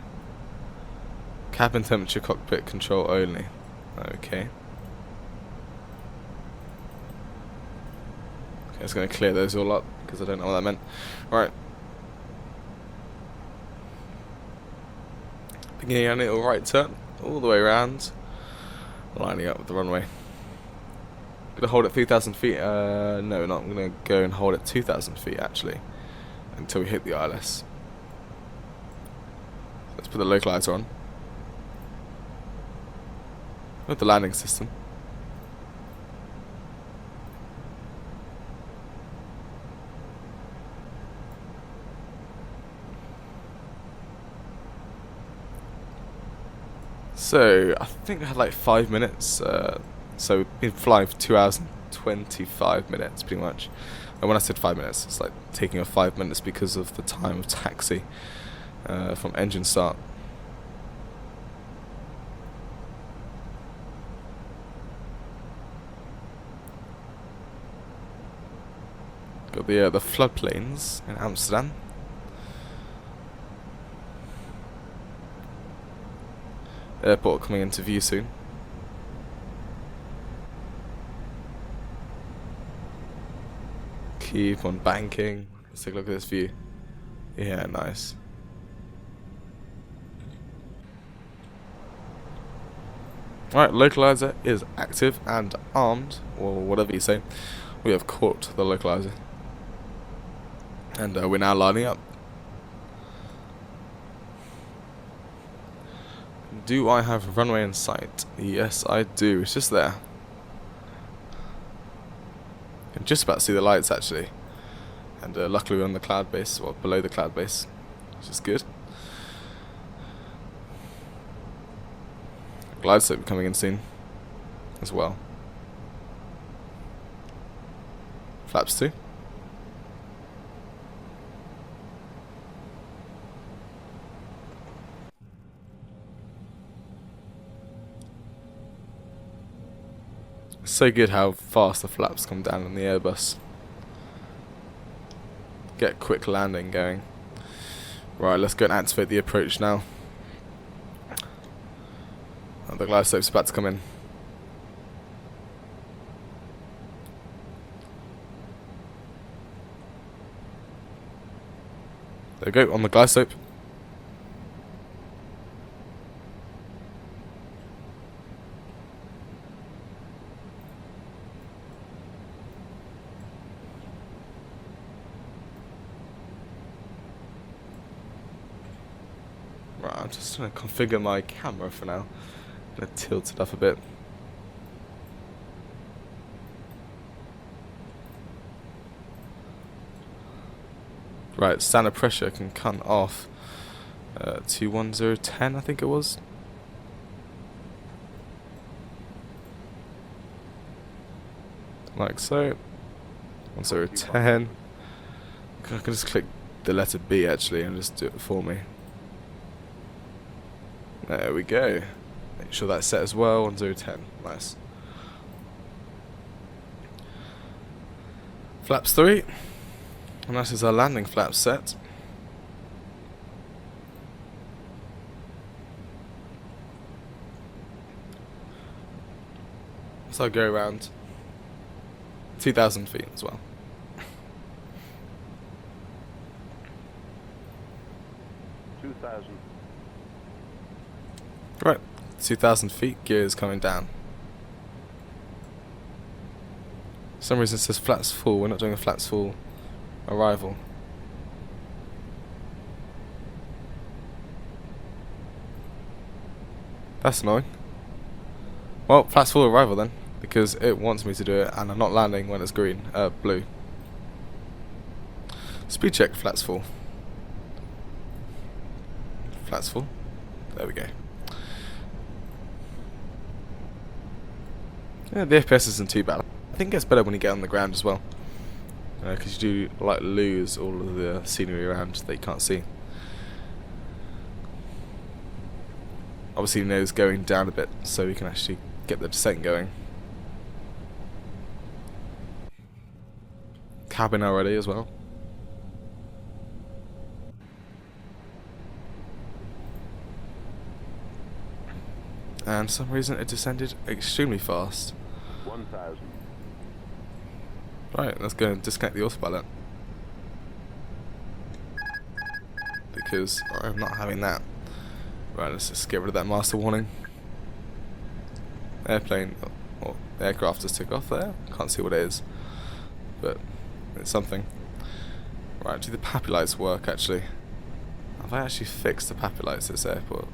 Cabin temperature, cockpit control only. Okay. Okay, it's going to clear those all up because I don't know what that meant. Right. Beginning a little right turn, all the way around, lining up with the runway. Gonna hold at 3,000 feet. No, not. I'm gonna go and hold at 2,000 feet actually, until we hit the ILS. Let's put the localizer on. With the landing system. So, I think I had like 5 minutes, so we've been flying for 2 hours and 25 minutes pretty much. And when I said 5 minutes, it's like taking off 5 minutes because of the time of taxi from engine start. Got the floodplains in Amsterdam. Airport coming into view soon. keep on banking. Let's take a look at this view. Yeah, nice. Alright, localizer is active and armed, or whatever you say. We have caught the localizer. And we're now lining up. Do I have a runway in sight? Yes, I do. It's just there. I can just about see the lights actually. And luckily we're on the cloud base, or below the cloud base, which is good. Glide slope coming in soon as well. Flaps 2. It's so good how fast the flaps come down on the Airbus. Get quick landing going. Right, let's go and activate the approach now. Oh, the glide slope's about to come in. There we go, on the glide slope. Right, I'm just trying to configure my camera for now. I'm going to tilt it up a bit. Right, standard pressure can come off 21010, I think it was. Like so. 1010. I can just click the letter B actually and just do it for me. There we go. Make sure that's set as well. 1010. Nice. Flaps 3. And that is our landing flaps set. So I go around 2,000 feet as well. Right, 2,000 feet, gears coming down. For some reason it says flaps full, we're not doing a flaps full arrival. That's annoying. Well, flaps full arrival then, because it wants me to do it and I'm not landing when it's green, blue. Speed check, flaps full. Flaps full. There we go. Yeah, the FPS isn't too bad. I think it gets better when you get on the ground as well. Because you do like lose all of the scenery around that you can't see. Obviously the nose going down a bit so we can actually get the descent going. Cabin already as well. And for some reason it descended extremely fast. 1,000. Right, let's go and disconnect the autopilot. Because I'm not having that. Right, let's just get rid of that master warning. Airplane, or aircraft just took off there. Can't see what it is. But it's something. Right, do the PAPI lights work actually? Have I actually fixed the PAPI lights at this airport?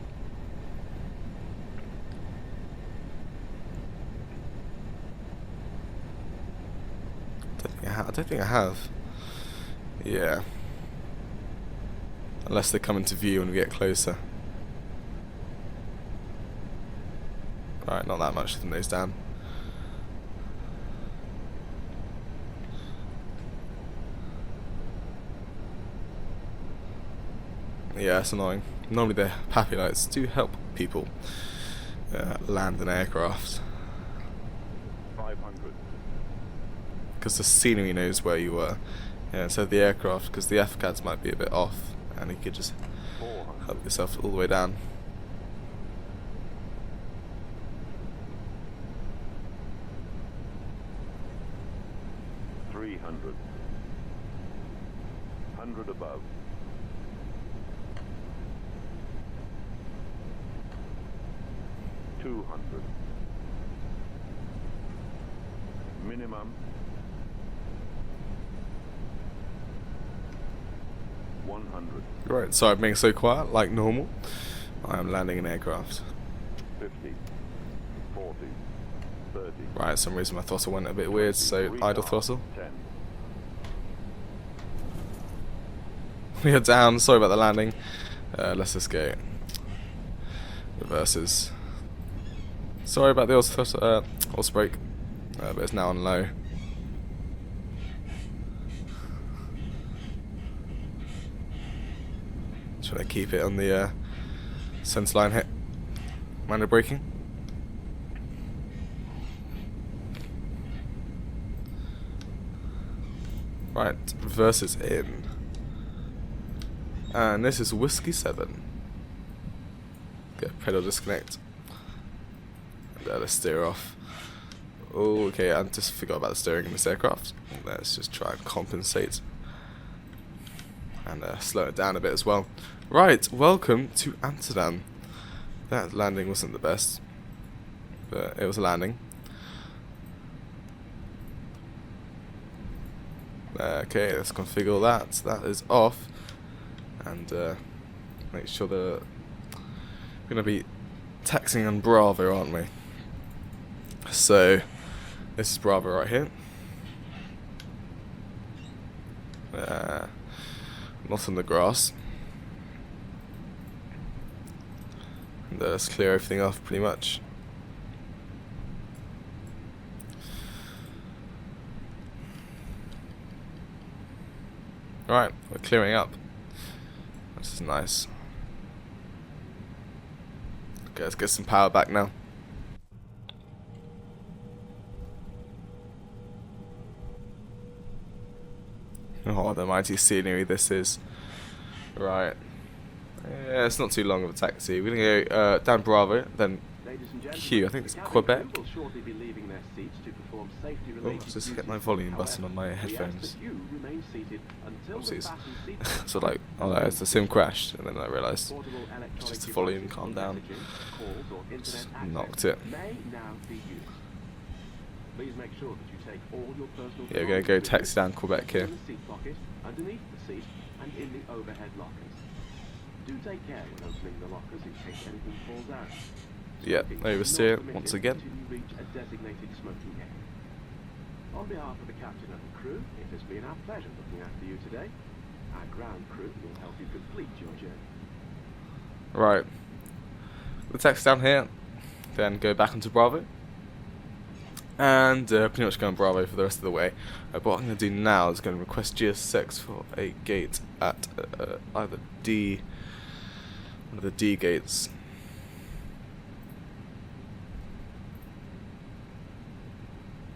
I don't think I have. Yeah. Unless they come into view when we get closer. Right, not that much, the nose down. Yeah, it's annoying. Normally the PAPI lights do help people land an aircraft. 500. Because the scenery knows where you were. Yeah, instead of the aircraft, because the FCADs might be a bit off, and you could just 400. help yourself all the way down. 100 above. $200. Minimum. 100. Right, sorry I'm being so quiet, like normal. I am landing an aircraft. 50. 40. 30. Right, for some reason my throttle went a bit weird, so idle throttle. 10. We are down, sorry about the landing. Let's just go. Reverses. Sorry about the auto brake, but it's now on low. Trying to keep it on the sense line hit. Minor braking. Right, reverses in. And this is Whiskey 7. Get pedal disconnect. And let's steer off. Oh, okay, I just forgot about the steering in this aircraft. Let's just try and compensate. And slow it down a bit as well. Right, welcome to Amsterdam. That landing wasn't the best, but it was a landing. Okay, let's configure that. That is off. And make sure that we're going to be taxiing on Bravo, aren't we? So, this is Bravo right here. Not on the grass. And let's clear everything off pretty much. Right, we're clearing up. This is nice. Okay, let's get some power back now. Oh, the mighty scenery this is. Right. Yeah, it's not too long of a taxi. We're going to go down Bravo, then Q. I think it's Quebec. Oh, just hit my volume button on my headphones. Oopsies. So like, oh no, it's the sim crashed, and then I realised it's just the volume calmed down. Just knocked it. Yeah, we're going to go taxi down Quebec here. Do take care when opening the lockers in case anything falls out. Yeah, oversteer once again. On behalf of the captain and the crew, it has been our pleasure looking after you today. Our ground crew will help you complete your journey. Right. The taxi down here, then go back onto Bravo. And pretty much go on Bravo for the rest of the way. But what I'm going to do now is going to request GS6 for a gate at either D, one of the D gates.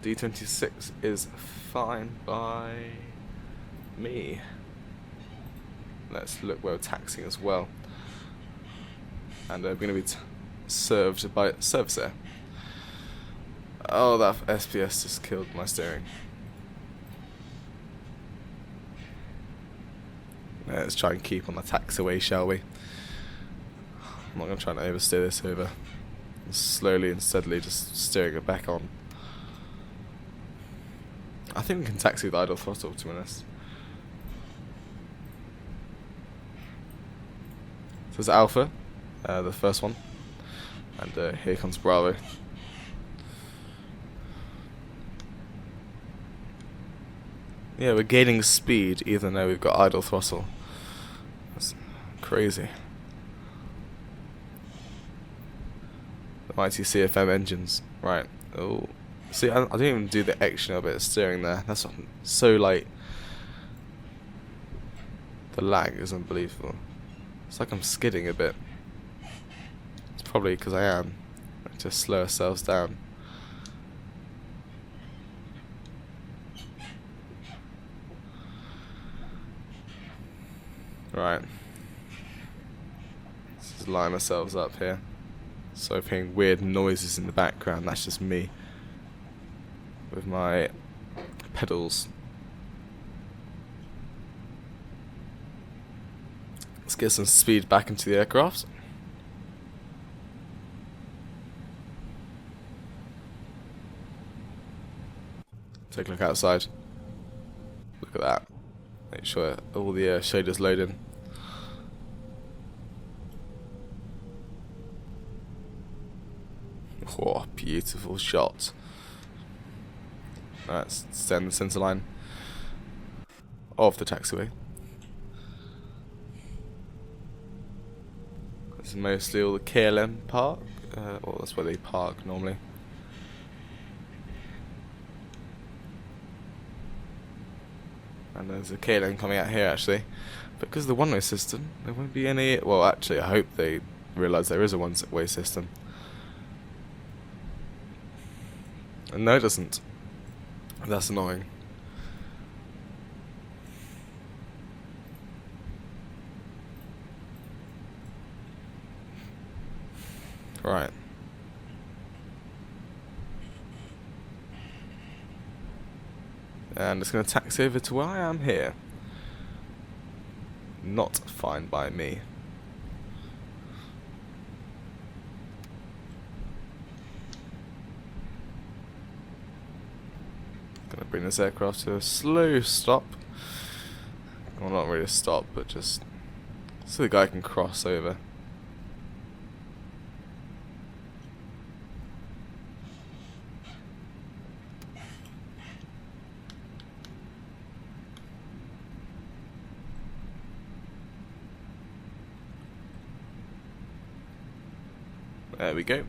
D26 is fine by me. Let's look where we're taxiing as well. And we're going to be served by Service Air. Oh, that SPS just killed my steering. Let's try and keep on the taxiway, shall we? I'm not going to try and oversteer this over. Slowly and steadily just steering it back on. I think we can taxi with idle throttle, to be honest. So there's Alpha, the first one. And here comes Bravo. Yeah, we're gaining speed even though we've got idle throttle. That's crazy. The mighty CFM engines. Right. Oh. See, I didn't even do the extra bit of steering there. That's so like... The lag is unbelievable. It's like I'm skidding a bit. It's probably because I am. Just slow ourselves down. Right. Let's just line ourselves up here. So I'm hearing weird noises in the background. That's just me with my pedals. Let's get some speed back into the aircraft. Take a look outside. Look at that. Make sure all the shaders load in. Oh, beautiful shot. Let's send the center line of the taxiway. This is mostly all the KLM park, or that's where they park normally. And there's a KLM coming out here actually. But because of the one-way system, there won't be any. Well, actually, I hope they realise there is a one-way system. And no, it doesn't. That's annoying. Right. And it's going to taxi over to where I am here. Not fine by me. Gonna bring this aircraft to a slow stop. Well, not really a stop, but just so the guy can cross over. There we go.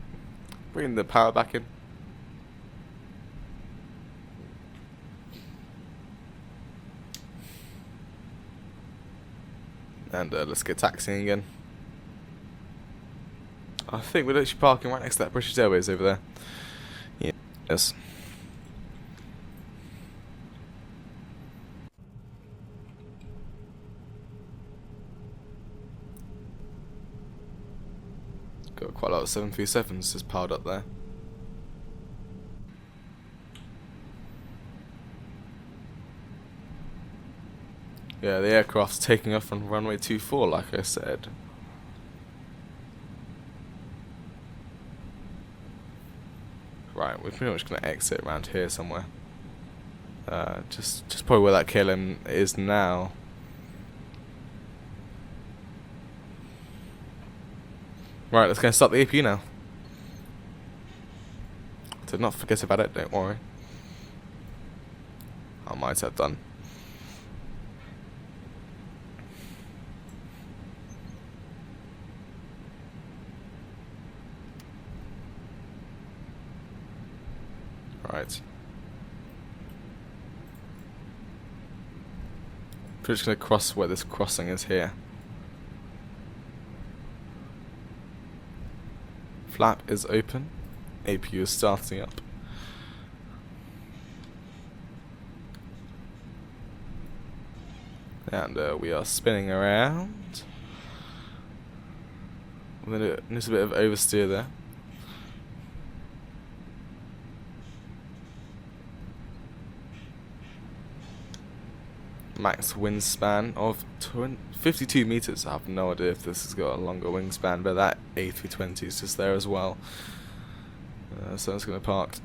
Bring the power back in. And let's get taxiing again. I think we're actually parking right next to that British Airways over there. Yeah. Yes. Got quite a lot of 737s just piled up there. Yeah, the aircraft's taking off on runway 24, like I said. Right, we're pretty much going to exit around here somewhere. Just probably where that KLM is now. Right, let's go and start the APU now. Did not forget about it, don't worry. I might have done. Right. We're just going to cross where this crossing is here. Flap is open. APU is starting up. And we are spinning around. There's a bit of oversteer there. Max wingspan of 52 meters. I have no idea if this has got a longer wingspan, but that A320 is just there as well. So it's going to park.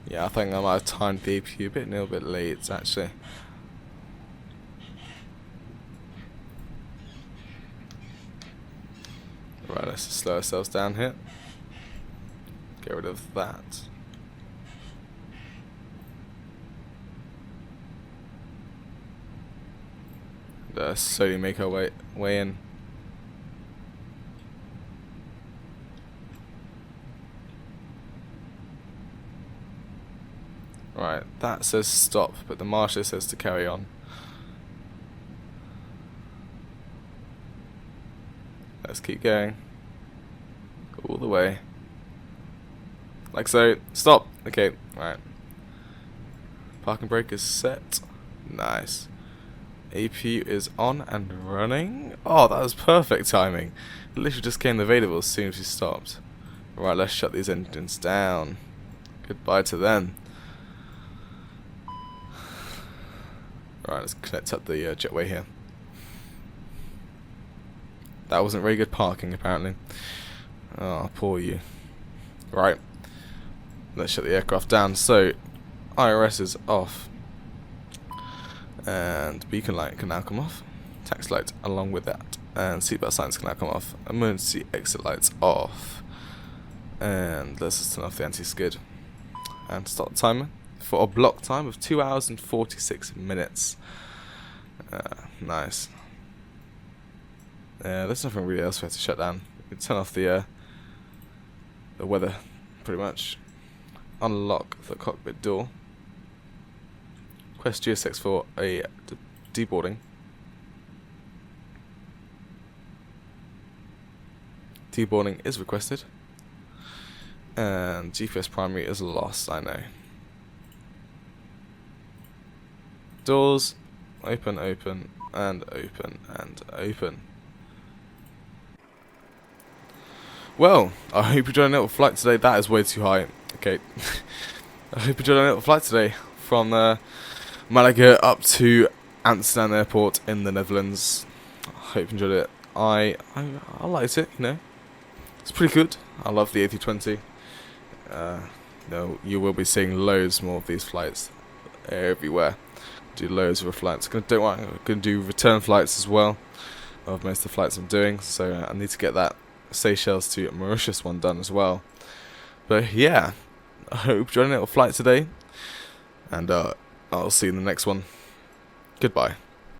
Yeah, I think I might have timed the APU a little bit late actually. Right, let's just slow ourselves down here. Get rid of that. And slowly make our way in. Right, that says stop, but the marshal says to carry on. Let's keep going. All the way. Like so. Stop. Okay, right. Parking brake is set. Nice. APU is on and running. Oh, that was perfect timing. It literally just came available as soon as we stopped. Right, let's shut these engines down. Goodbye to them. Right, let's connect up the jetway here. That wasn't very good parking, apparently. Oh, poor you. Right, let's shut the aircraft down. So, IRS is off. And beacon light can now come off. Taxi light along with that. And seatbelt signs can now come off. Emergency exit lights off. And let's just turn off the anti-skid. And start the timer for a block time of 2 hours and 46 minutes. Nice. There's nothing really else we have to shut down. We can turn off the weather, pretty much. Unlock the cockpit door. Request GSX for a deboarding. Deboarding is requested. And GPS primary is lost, I know. Doors, open, open, and open, and open. Well, I hope you enjoyed a little flight today. That is way too high. Okay. I hope you enjoyed a little flight today from Malaga up to Amsterdam airport in the Netherlands. I hope you enjoyed it. I liked it, you know. It's pretty good. I love the A320. No, you will be seeing loads more of these flights everywhere. Do loads of flights. I'm gonna do return flights as well of most of the flights I'm doing. So I need to get that Seychelles to Mauritius one done as well. But yeah, I hope you enjoyed a little flight today, and I'll see you in the next one. Goodbye.